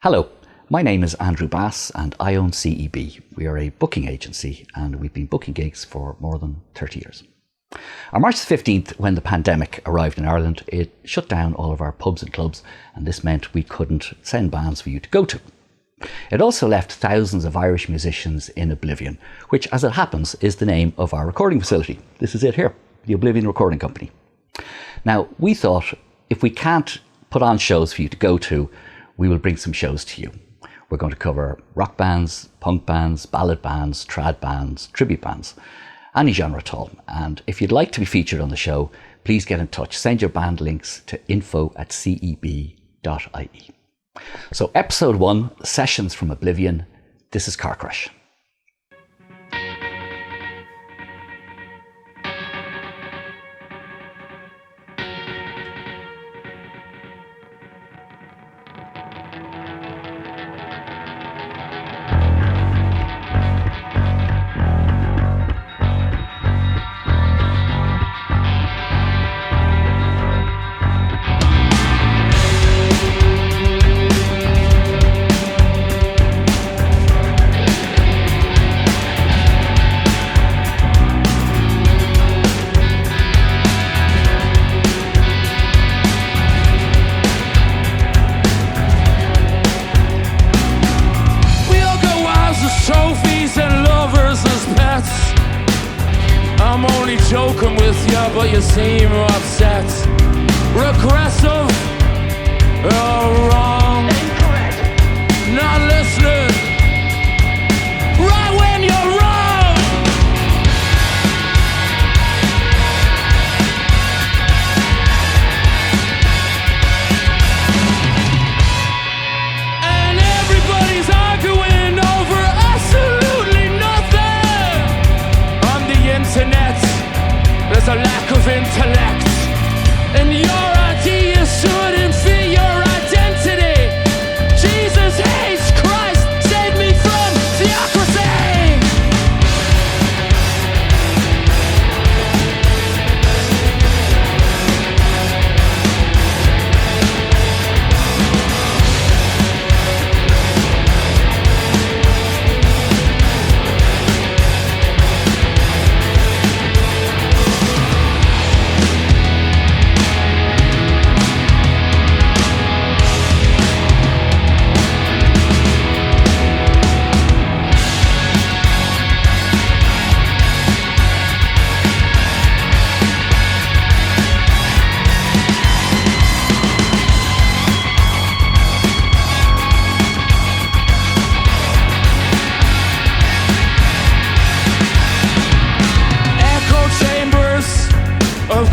Hello, my name is Andrew Bass and I own CEB. We are a booking agency and we've been booking gigs for more than 30 years. On March the 15th, when the pandemic arrived in Ireland, it shut down all of our pubs and clubs, and this meant we couldn't send bands for you to go to. It also left thousands of Irish musicians in Oblivion, which, as it happens, is the name of our recording facility. This is it here, the Oblivion Recording Company. Now, we thought if we can't put on shows for you to go to, we will bring some shows to you. We're going to cover rock bands, punk bands, ballad bands, trad bands, tribute bands, any genre at all. And if you'd like to be featured on the show, please get in touch. Send your band links to info@ceb.ie. So episode 1, Sessions from Oblivion. This is Car Crash. Joking with you, but you seem upset. Regressive, wrong. Incorrect. Not listening. Right when you're wrong. And everybody's arguing over absolutely nothing on the internet. There's a lack of intellect, and your ideas shouldn't fit your identity. Jesus hates Christ, save me from theocracy.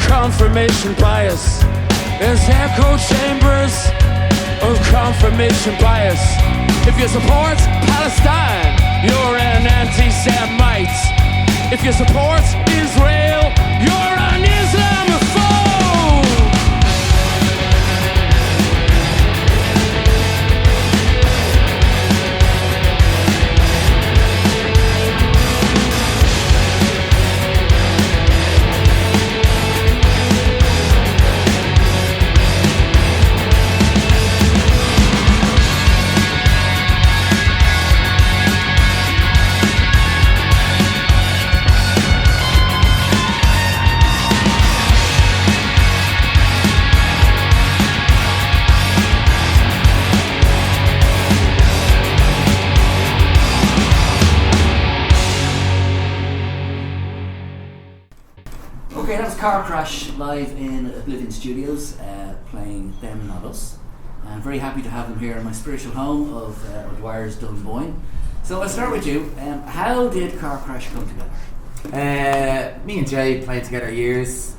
Confirmation bias. There's echo chambers of confirmation bias. If you support Palestine, you're an anti-Semite. If you support Israel, you're an Islamophobe. Okay, that was Car Crash live in Oblivion Studios, playing Them Not Us. I'm very happy to have them here in my spiritual home of Dwyer's Dunboyne. So I'll start with you. How did Car Crash come together? Me and Jay played together years.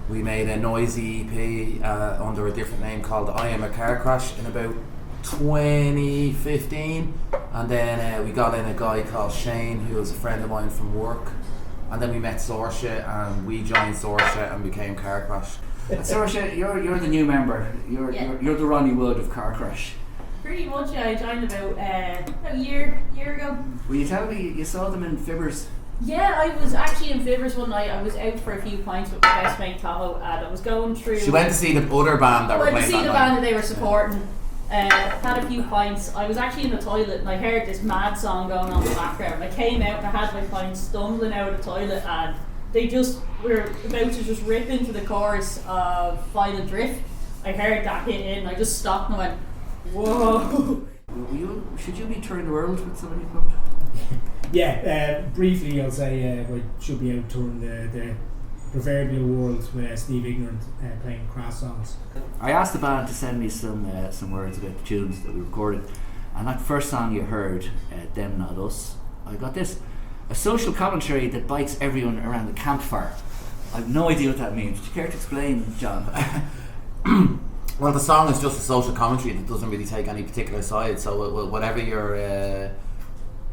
We made a noisy EP under a different name called I Am a Car Crash in about 2015, and then we got in a guy called Shane, who was a friend of mine from work, and then we met Sorsha and we joined Sorsha and became Car Crash. Sorsha, you're the new member. You're the Ronnie Wood of Car Crash. Pretty much, yeah. I joined about a year ago. Will you tell me, you saw them in Fibbers Yeah, I was actually in Fivers one night. I was out for a few pints with my best mate Tahoe, and I was going through. She went to see the other band that I were went to playing see that the night. band that they were supporting. Had a few pints. I was actually in the toilet and I heard this mad song going on in the background. I came out and I had my pints, stumbling out of the toilet, and they just were about to just rip into the chorus of Final Drift. I heard that hit in. I just stopped and went, whoa. Should you be touring the world with somebody from? Yeah, briefly I'll say I should be out touring the proverbial world with Steve Ignorant playing Crass songs. I asked the band to send me some words about the tunes that we recorded, and that first song you heard, Them Not Us, I got this: a social commentary that bites everyone around the campfire. I have no idea what that means. Would you care to explain, John? Well, the song is just a social commentary that doesn't really take any particular side. So whatever your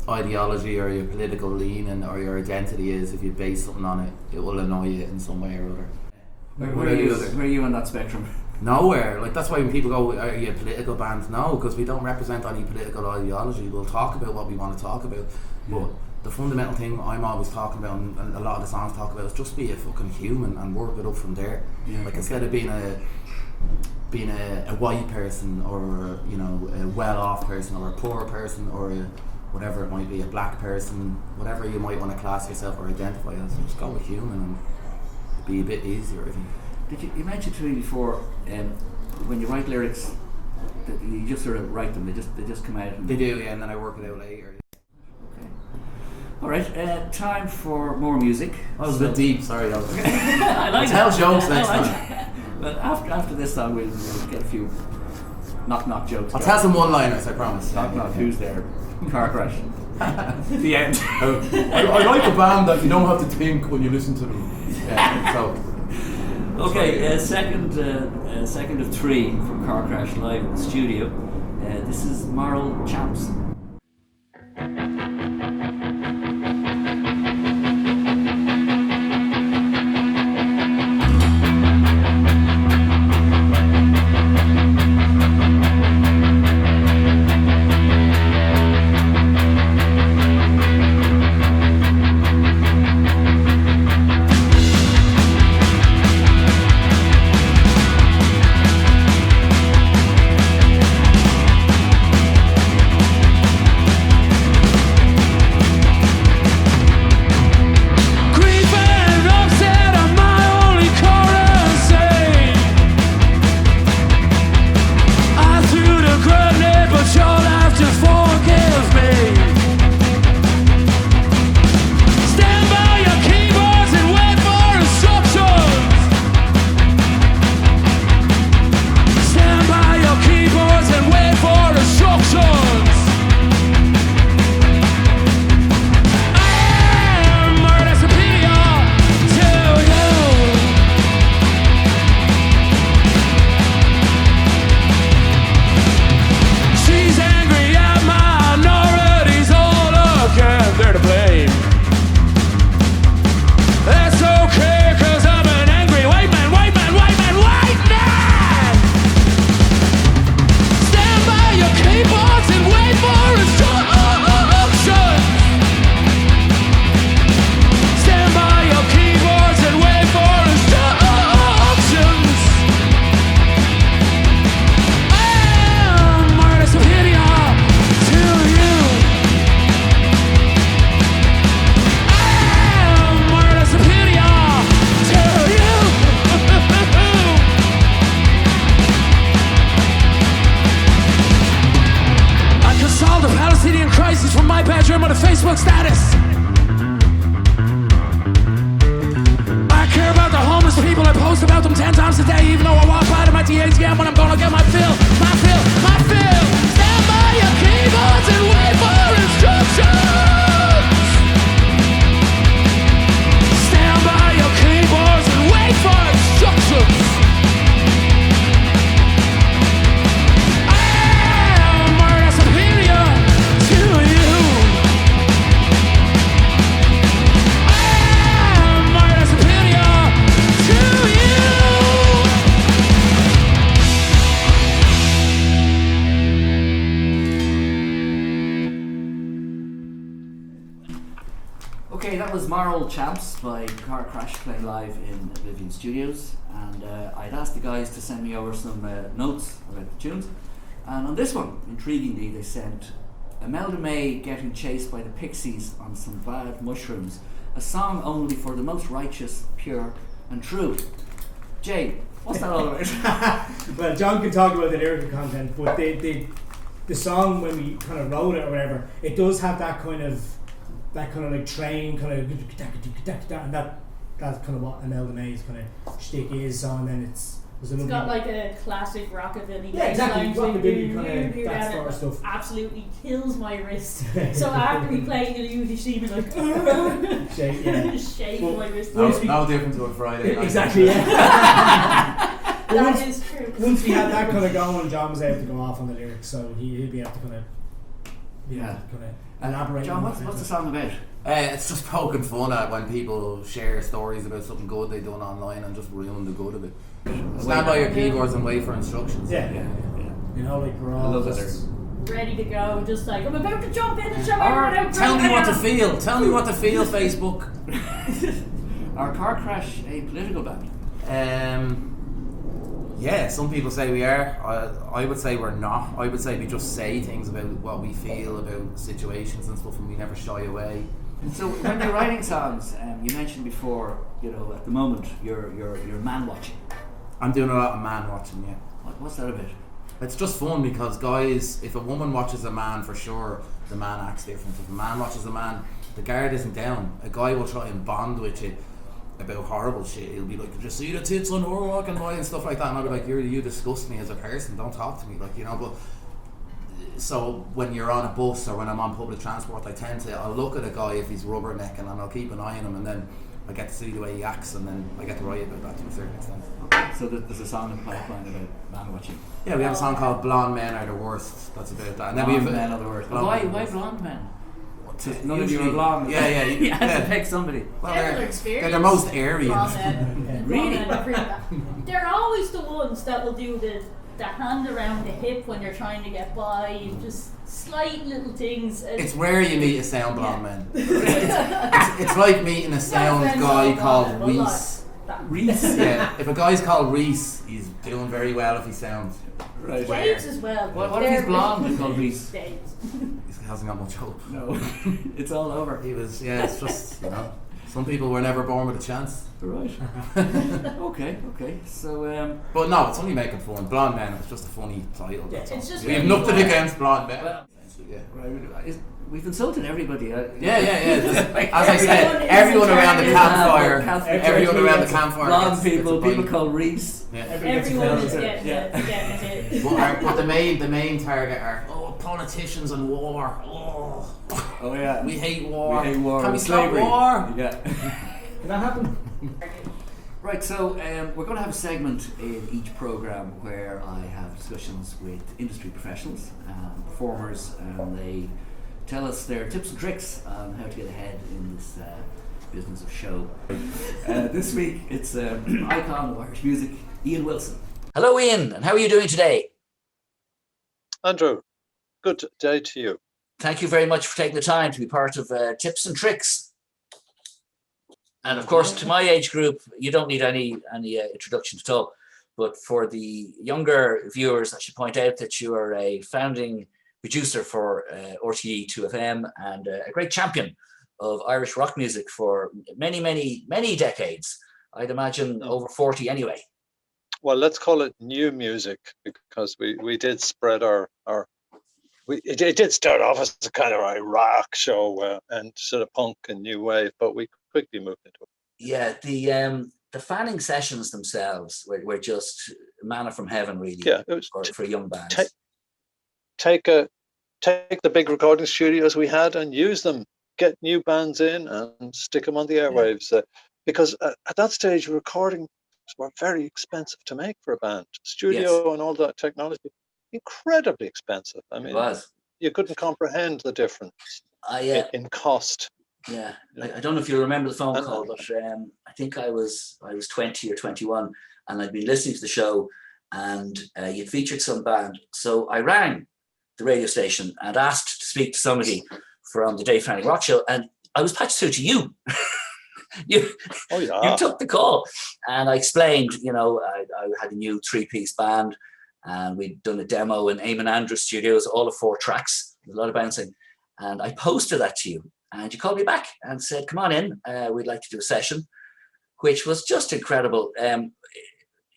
ideology or your political leaning or your identity is, if you base something on it, it will annoy you in some way or other. Where are you on that spectrum? Nowhere. Like, that's why when people go, are you a political band? No, because we don't represent any political ideology. We'll talk about what we want to talk about. But the fundamental thing I'm always talking about, and a lot of the songs talk about, is just be a fucking human and work it up from there. Yeah. Like, instead of being a white person, or a well-off person, or a poor person, or whatever it might be, a black person, whatever you might want to class yourself or identify as, just go with human and it'd be a bit easier, I think. You mentioned to me before, when you write lyrics, that you just sort of write them. They just come out. They do, yeah, and then I work it out later. Okay. All right. Time for more music. That was a bit deep. Sorry. I like Tell it. jokes next time. But after this song, we'll get a few knock jokes. I'll tell some one-liners, I promise. Knock. Who's there? Car crash. The end. I like a band that you don't have to think when you listen to them. Yeah, so. Okay, second of three from Car Crash live in the studio. This is Moral Champs. Facebook status. I care about the homeless people. I post about them 10 times a day, even though I walk by them at the ATM when I'm gonna get my fill. Stand by your keyboards and wait for instructions. Stand by your keyboards and wait for instructions. Okay, that was Moral Champs by Car Crash playing live in Oblivion Studios, and I'd asked the guys to send me over some notes about the tunes, and on this one, intriguingly, they sent Imelda May getting chased by the Pixies on some bad mushrooms, a song only for the most righteous, pure and true. Jay, what's that all about? Well, John can talk about the lyrical content, but the song, when we kind of wrote it or whatever, it does have that kind of like train kind of, and that's kind of what Imelda May's kind of shtick is on, and it's got like a classic rockabilly. Yeah, exactly. Rockabilly kind of that and sort of it stuff. Absolutely kills my wrist. So after we played it, usually she was like Shake, yeah. shake my wrist. No different to a Friday night. Exactly. Yeah. That is true. Once we had that kind of going, John was able to go off on the lyrics, so he'll be able to kind of elaborate. John, on what's the song about? It's just poking fun at when people share stories about something good they done online and just ruin the good of it. Stand by your keyboards and wait for instructions. Yeah. You know, like we're all just ready to go, just like I'm about to jump in and show everyone how Tell great me I what to am. feel. Tell me what to feel, Facebook. Are Car Crash a political band? Yeah, some people say we are. I would say we're not. I would say we just say things about what we feel about situations and stuff, and we never shy away. So when you're writing songs, you mentioned before, at the moment you're man watching. I'm doing a lot of man watching, yeah. What's that about? It's just fun because, guys, if a woman watches a man, for sure, the man acts different. If a man watches a man, the guard isn't down. A guy will try and bond with you about horrible shit. He'll be like, did you see the tits on her walking by and stuff like that? And I'll be like, you disgust me as a person, don't talk to me, but so when you're on a bus or when I'm on public transport, I'll look at a guy if he's rubbernecking and I'll keep an eye on him, and then I get to see the way he acts, and then I get to write about that to a certain extent. Okay. So there's a song in the pipeline about man watching. Yeah, we have a song called Blonde Men Are the Worst. That's about that. And then Blonde Men Are the Worst. Why blonde men? None of you are blonde. Yeah. You had to pick somebody. Well, Experience. they're the most Aryan. Really? They're always the ones that will do the hand around the hip when you're trying to get by, just slight little things. It's rare you meet a sound blonde man. It's like meeting a sound guy called Reese. Reese? Yeah, if a guy's called Reese, he's doing very well if he sounds. Right. James as well. What if he's blonde and called Reese? James. He hasn't got much hope. No, it's all over. It's just, some people were never born with a chance. Right. Okay. So, but no, it's only making fun. Blonde Men, it's just a funny title. Yeah, it's just we have really nothing fun. against blonde men. Well, Yeah. right. We've insulted everybody. Yeah. As I said, everyone around the campfire. Everyone around the campfire. Blonde gets people a bite. called Reese. Yeah. Everyone is getting Yeah. it. But the main target are politicians and war. Oh yeah. We hate war. We hate war. Can we stop Slavery. war? Yeah. Can that happen? Right, so we're going to have a segment in each programme where I have discussions with industry professionals and performers, and they tell us their tips and tricks on how to get ahead in this business of show. This week it's icon of Irish music, Ian Wilson. Hello Ian, and how are you doing today? Andrew, good day to you. Thank you very much for taking the time to be part of Tips and Tricks. And of course, to my age group, you don't need any introduction at all. But for the younger viewers, I should point out that you are a founding producer for RTE 2FM and a great champion of Irish rock music for many decades. I'd imagine over 40 anyway. Well, let's call it new music, because we did spread it did start off as a kind of a rock show and sort of punk and new wave, but we quickly moved into it. Yeah, the fanning sessions themselves were just manna from heaven, really. Yeah, it was for young bands. Take the big recording studios we had and use them. Get new bands in and stick them on the airwaves, because at that stage recording were very expensive to make for a band. Studio and all that technology, incredibly expensive. I mean, you couldn't comprehend the difference in cost. Yeah, I don't know if you remember the phone call, but I think I was 20 or 21, and I'd been listening to the show, and you'd featured some band. So I rang the radio station and asked to speak to somebody from the Dave Fanning Rock Show, and I was patched through to you. you, Oh yeah. you took the call, and I explained, I had a new 3-piece band, and we'd done a demo in Eamon Andrews Studios, all of 4 tracks, a lot of bouncing, and I posted that to you, and you called me back and said, "Come on in, we'd like to do a session," which was just incredible.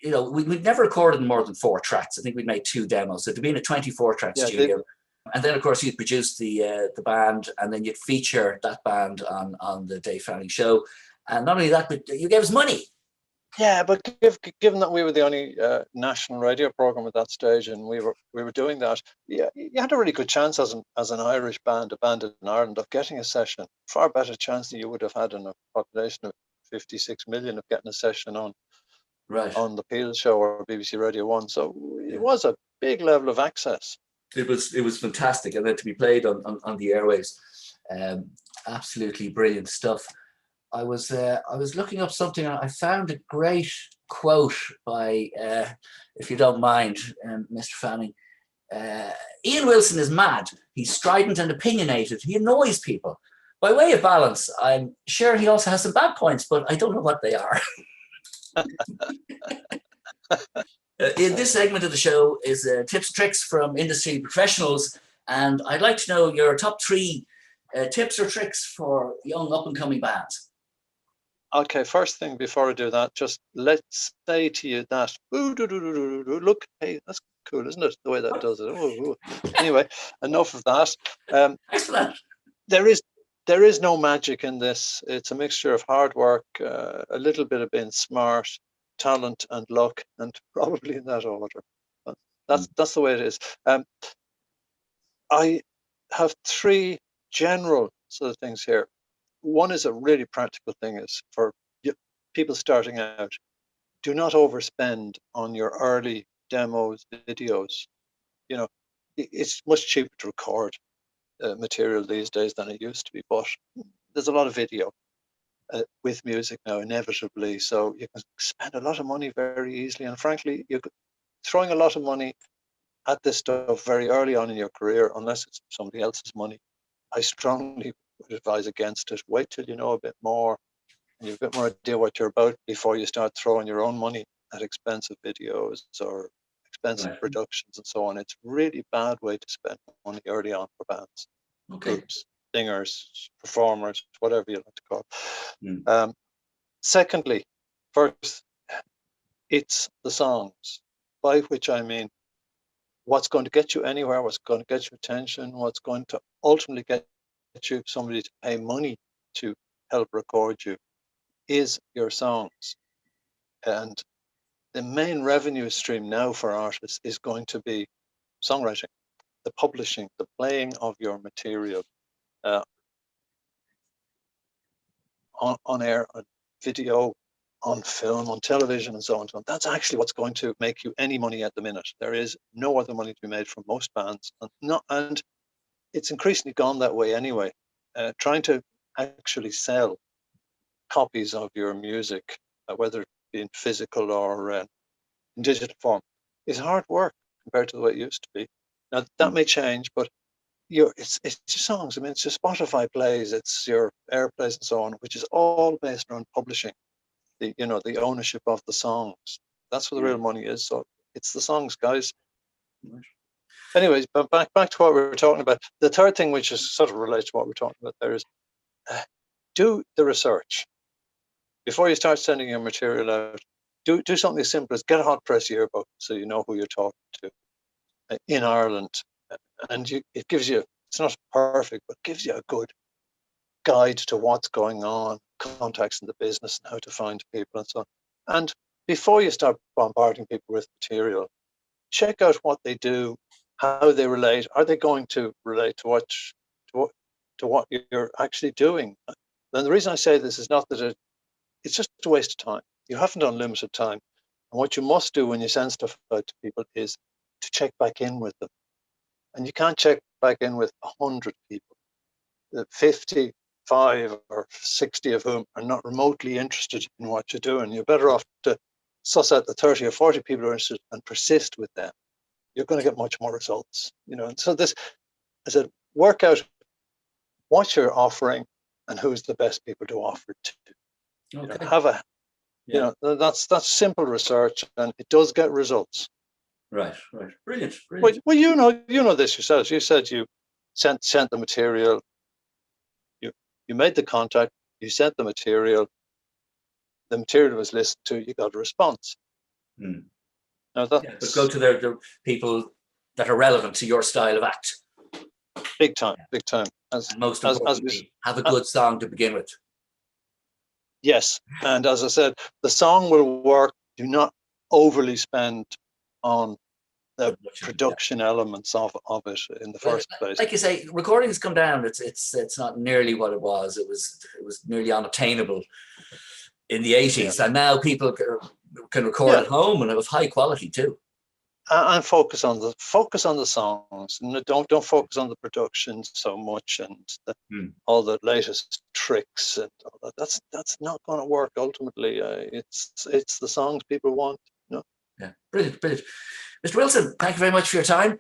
We'd never recorded more than 4 tracks. I think we'd made 2 demos. So it'd been a 24-track studio. And then, of course, you'd produce the band, and then you'd feature that band on the Dave Fanning show. And not only that, but you gave us money. Yeah, but given that we were the only national radio program at that stage, and we were doing that, you had a really good chance as an Irish band, a band in Ireland, of getting a session. Far better chance than you would have had in a population of 56 million of getting a session on the Peel Show or BBC Radio 1. So it was a big level of access. It was fantastic, and then to be played on the airwaves, absolutely brilliant stuff. I was looking up something, and I found a great quote by, if you don't mind, Mr. Fanning. Ian Wilson is mad. He's strident and opinionated. He annoys people. By way of balance, I'm sure he also has some bad points, but I don't know what they are. In this segment of the show is tips and tricks from industry professionals, and I'd like to know your top 3 tips or tricks for young up-and-coming bands. Okay, first thing before I do that, just let's say to you that, look, hey, that's cool, isn't it? The way that does it. Ooh. Anyway, enough of that. Thanks for that. There is no magic in this. It's a mixture of hard work, a little bit of being smart, talent and luck, and probably in that order. But that's the way it is. I have 3 general sort of things here. One is a really practical thing, is for people starting out, do not overspend on your early demos, videos. It's much cheaper to record material these days than it used to be, but there's a lot of video with music now, inevitably, so you can spend a lot of money very easily, and frankly, you're throwing a lot of money at this stuff very early on in your career, unless it's somebody else's money. I strongly would advise against it. Wait till you know a bit more and you've a bit more idea what you're about before you start throwing your own money at expensive videos or expensive productions and so on. It's a really bad way to spend money early on for bands, groups, singers, performers, whatever you like to call it. Secondly, first, it's the songs, by which I mean what's going to get you anywhere, what's going to get your attention, what's going to ultimately get you somebody to pay money to help record you is your songs. And the main revenue stream now for artists is going to be songwriting, the publishing, the playing of your material on air, on video, on film, on television, and so on and so on. That's actually what's going to make you any money at the minute. There is no other money to be made from most bands, and it's increasingly gone that way anyway. Trying to actually sell copies of your music, whether it be in physical or in digital form, is hard work compared to the way it used to be. Now that may change, but it's your songs. I mean, it's your Spotify plays, it's your airplays and so on, which is all based around publishing. The ownership of the songs. That's where the real money is. So it's the songs, guys. Anyways, but back to what we were talking about. The third thing, which is sort of related to what we're talking about there, is do the research before you start sending your material out. Do something as simple as get a hot press yearbook so you know who you're talking to in Ireland, and it gives you. It's not perfect, but it gives you a good guide to what's going on, contacts in the business, and how to find people and so on. And before you start bombarding people with material, check out what they do, how they relate. Are they going to relate to what you're actually doing? And the reason I say this is not that it's just a waste of time. You haven't unlimited time. And what you must do when you send stuff out to people is to check back in with them. And you can't check back in with 100 people. 55 or 60 of whom are not remotely interested in what you're doing. You're better off to suss out the 30 or 40 people who are interested and persist with them. You're going to get much more results. And so this, I said, work out what you're offering, and who's the best people to offer it to. You know, Okay. have a, you know, that's simple research, and it does get results. Right. Brilliant. Well, you know this yourselves. You said you sent the material. You made the contact. You sent the material. The material was listened to. You got a response. Now But go to the people that are relevant to your style of act. big time. And most as importantly, have a good song to begin with. Yes, and as I said, the song will work. Do not overly spend on the production elements of it in the first place. Like you say, recordings come down. It's not nearly what it was. It was nearly unattainable in the 80s, and now people can record at home and with high quality too. And focus on the songs. Don't focus on the production so much and all the latest tricks and all that. That's not going to work ultimately. It's the songs people want. You know? Yeah, brilliant. Mr. Wilson, thank you very much for your time,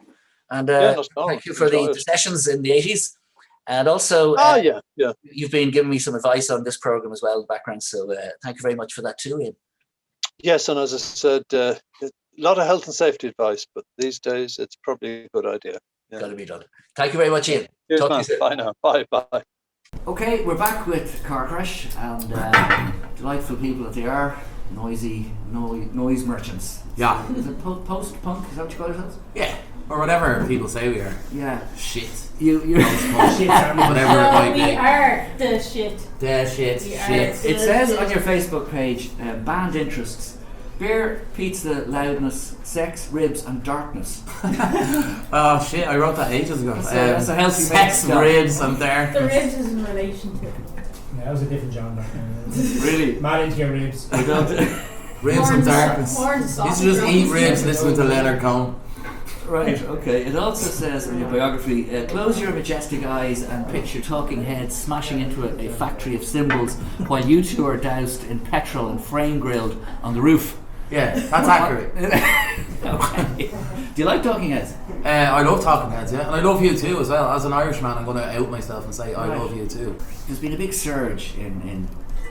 and thank you for the sessions in the 80s, and also you've been giving me some advice on this program as well, background. So thank you very much for that too, Ian. Yes, and as I said, a lot of health and safety advice, but these days it's probably a good idea. Yeah. Got to be done. Thank you very much, Ian. Cheers, Talk man. to you soon. Bye now. Bye. Okay, we're back with Car Crash, and delightful people that they are, noise merchants. Yeah. Is it post-punk? Is that what you call yourselves? Yeah. Or whatever people say we are. Yeah. Shit. You Shit. Whatever it might We be. are the shit. The shit. We are Shit. the It says shit. on your Facebook page, band interests: beer, pizza, loudness, sex, ribs, and darkness. Oh shit! I wrote that ages ago. That's a healthy sex, mix. ribs, and there. The ribs is in relation to. Yeah, that was a different genre. Really? Mad into your ribs. I don't. Ribs and darkness. You should just eat ribs, listen to Leonard Cohen. Right, okay. It also says in your biography, close your majestic eyes and picture talking heads smashing into a factory of symbols while you two are doused in petrol and frame grilled on the roof. Yeah, that's accurate. Okay. Do you like talking heads? I love talking heads, yeah, and I love you too as well. As an Irishman, I'm going to out myself and say I love you too. There's been a big surge in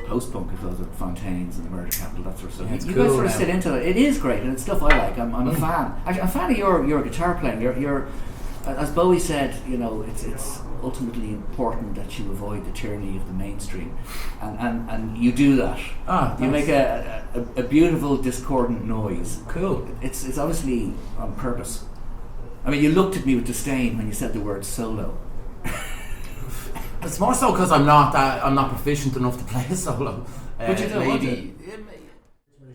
post-punk, I suppose, with Fontaines and the Murder Capital, that sort of stuff. Yeah, it's you cool guys sort of now. sit into it. It is great, and it's stuff I like. I'm a fan. Actually, I'm a fan of your guitar playing. You're as Bowie said, you know, it's ultimately important that you avoid the tyranny of the mainstream, and you do that. You make a beautiful discordant noise. Cool. It's obviously on purpose. I mean, you looked at me with disdain when you said the word solo. It's more so because I'm not proficient enough to play a solo. But you don't want maybe.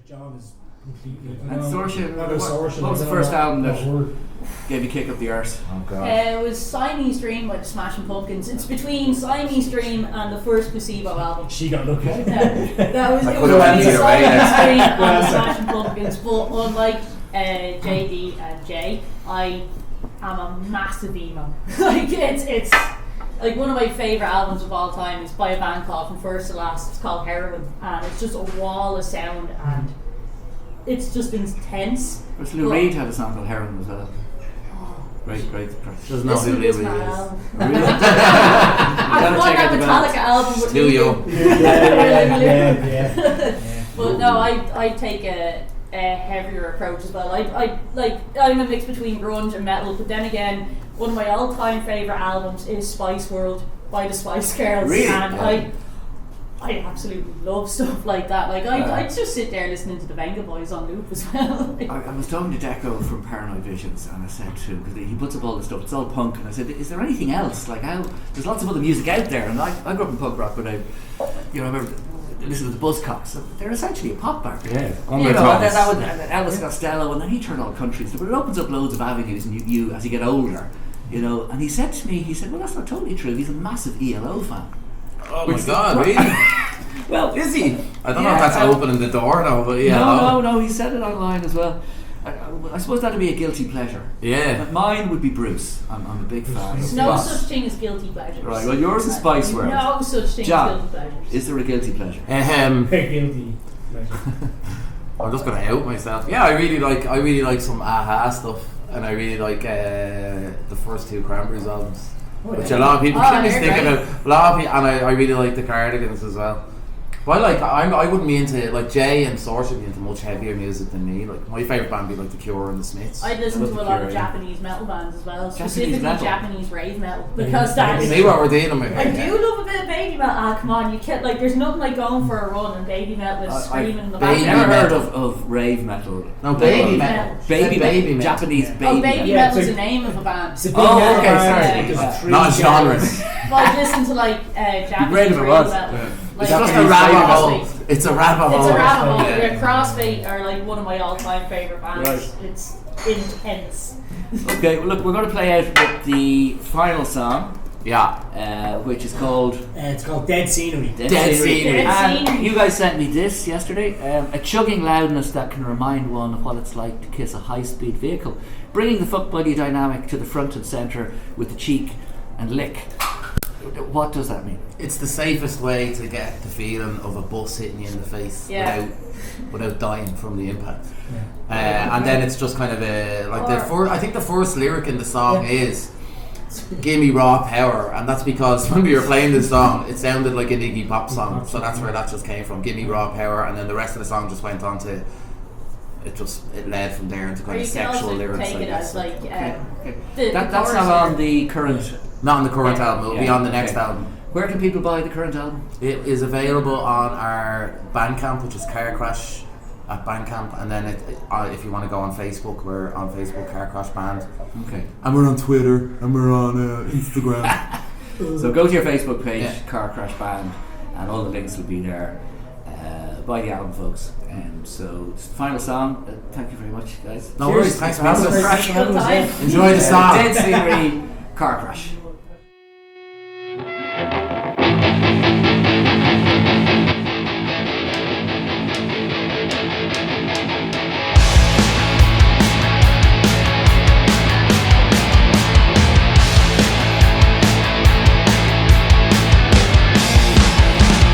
John is completely. And Sorcia, Not a Sorcia, what was the I don't first know album that that word. gave you a kick up the arse? Oh god. It was Siamese Dream by the Smashing Pumpkins. It's between Siamese Dream and the first Placebo album. She got lucky. That was it could've was went between either way, Siamese Dream and the Smashing Pumpkins. But unlike JD and Jay, I am a massive emo. Like it's like one of my favourite albums of all time is by a band called From First to Last. It's called Heroin, and it's just a wall of sound, and it's just intense. Because Lou Reed had a song called Heroin as well. Great. Doesn't know who Listen to Lou this Reed man is. album. Really? I want that Metallica album with Still yo. Yeah. But no, I take a heavier approach as well. I'm a mix between grunge and metal, but then again, one of my all-time favourite albums is Spice World by the Spice Girls, Really? and I absolutely love stuff like that. Like I just sit there listening to the Venga Boys on loop as well. I was talking to Deco from Paranoid Visions, and I said to him, because he puts up all this stuff, it's all punk, and I said, is there anything else? Like, there's lots of other music out there, and I grew up in punk rock, but I remember listening to the Buzzcocks. They're essentially a pop band. Yeah. You know, and then Elvis Costello, and then he turned all countries, but it opens up loads of avenues, and you as you get older, you know. And he said to me, well, that's not totally true. He's a massive ELO fan. Oh my god, really? Well, Is he? I don't know if that's opening the door though, but yeah. No, he said it online as well. I suppose that'd be a guilty pleasure. Yeah. But mine would be Bruce. I'm a big fan. There's of no Bruce. such thing as guilty pleasures. Right, well, yours is Spice World. No such thing John, as guilty pleasures. is there a guilty pleasure? Guilty. I'm just gonna out myself. Yeah, I really like some Aha stuff, and I really like the first two Cranberries albums. which a lot of people keep me thinking about. A lot of people, and I really like the Cardigans as well. Well, like I wouldn't be into like Jay and Source would be into much heavier music than me. Like my favourite band would be like The Cure and The Smiths. I'd listen to a lot of Japanese metal bands as well, specifically Japanese rave metal, because that's. See what we're dealing with. I do love a bit of baby metal. Ah, come on, you can't like. There's nothing like going for a run and baby metal is screaming in the I've background. never heard of rave metal. No, baby metal. Baby metal. Japanese baby metal. Baby metal is the name of a band. It's a big okay, sorry. Not genres. Well, I listen to like Japanese Great if it rave was. metal. It's Like, just a rabbit hole. It's a rabbit hole. It's a rabbit hole. Yeah. Yeah. Crossfade are like one of my all-time favourite bands. Right. It's intense. Okay, well, look, we're going to play out with the final song, Yeah. which is called It's called Dead Scenery. Dead Scenery. Dead And Scenery. you guys sent me this yesterday, a chugging loudness that can remind one of what it's like to kiss a high-speed vehicle, bringing the fuck buddy dynamic to the front and centre with the cheek and lick. What does that mean? It's the safest way to get the feeling of a bus hitting you in the face without dying from the impact. And then it's just kind of I think the first lyric in the song is "Give me raw power," and that's because when we were playing this song, it sounded like an Iggy Pop song, so that's where that just came from. Give me raw power, and then the rest of the song just went on to. It led from there into kind of sexual lyrics. Take it as like That's not on the current. Not on the current album, it'll be on the next album. Where can people buy the current album? It is available on our Bandcamp, which is Car Crash at Bandcamp, and then if you want to go on Facebook, we're on Facebook, Car Crash Band. Okay. And we're on Twitter, and we're on Instagram. So go to your Facebook page, Yeah. Car Crash Band, and all the links will be there. Buy the album, folks. So it's the final song. Thank you very much, guys. No worries, thanks for having us. Good time. Enjoy the song. Dead Scenery, Car Crash.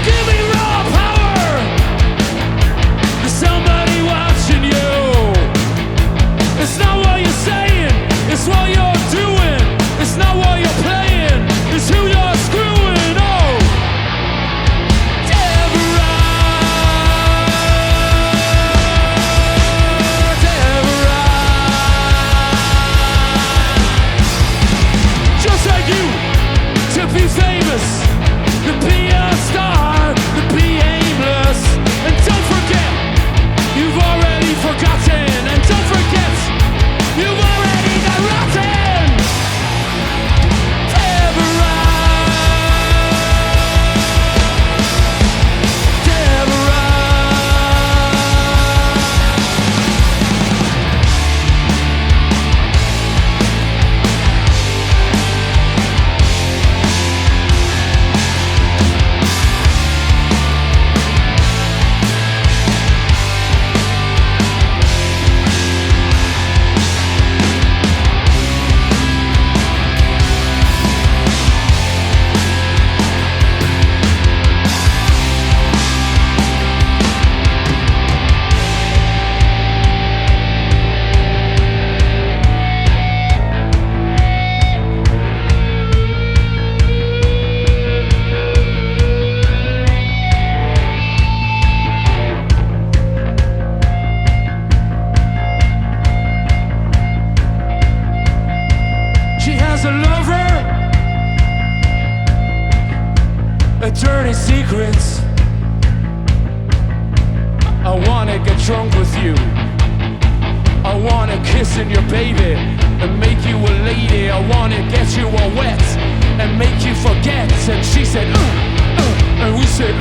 Give me raw power. There's somebody watching you. It's not what you're saying, it's what you're doing. It's not what you're playing, it's who you're screwing. Oh, Deborah, just like you, to be famous, to be a star, to be aimless. And don't forget, you've already forgotten. And don't forget, you've already got rotten. Deborah, Deborah. She has a lover, a dirty secrets. I wanna get drunk with you. I wanna kiss in your baby and make you a lady. I wanna get you all wet and make you forget. And she said, and we said,